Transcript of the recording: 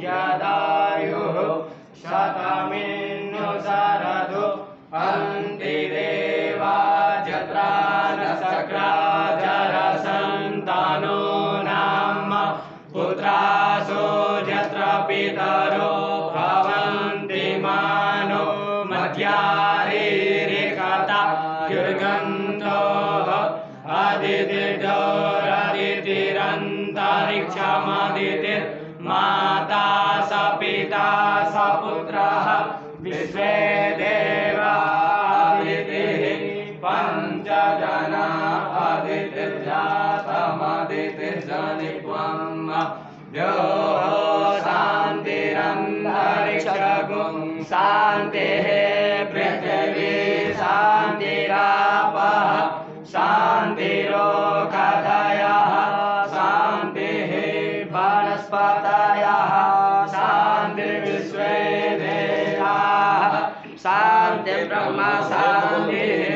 यदायुः शतमिन्नु शरदो अन्ति देवा जत्रा न सक्रा जरसन्तानो नाम पुत्रासो जत्र पितरो भवन्ति मानो मध्यारिरेकता युर्गन्धोः अदितिरन्तरिक्षमदितिर्माता स पिता स पुत्रः विश्वे देवा अदितिः पञ्चजना अदितिर्जातमदितिर्जनित्वम् यो शान्तिरन्तरिक्षगुं शान्तिः पृथिवी शान्तिरापः शान्तिरोषधयः शान्तिः वनस्पतयः शान्तिर्विश्वे देवाः शान्तिर्ब्रह्म शान्तिः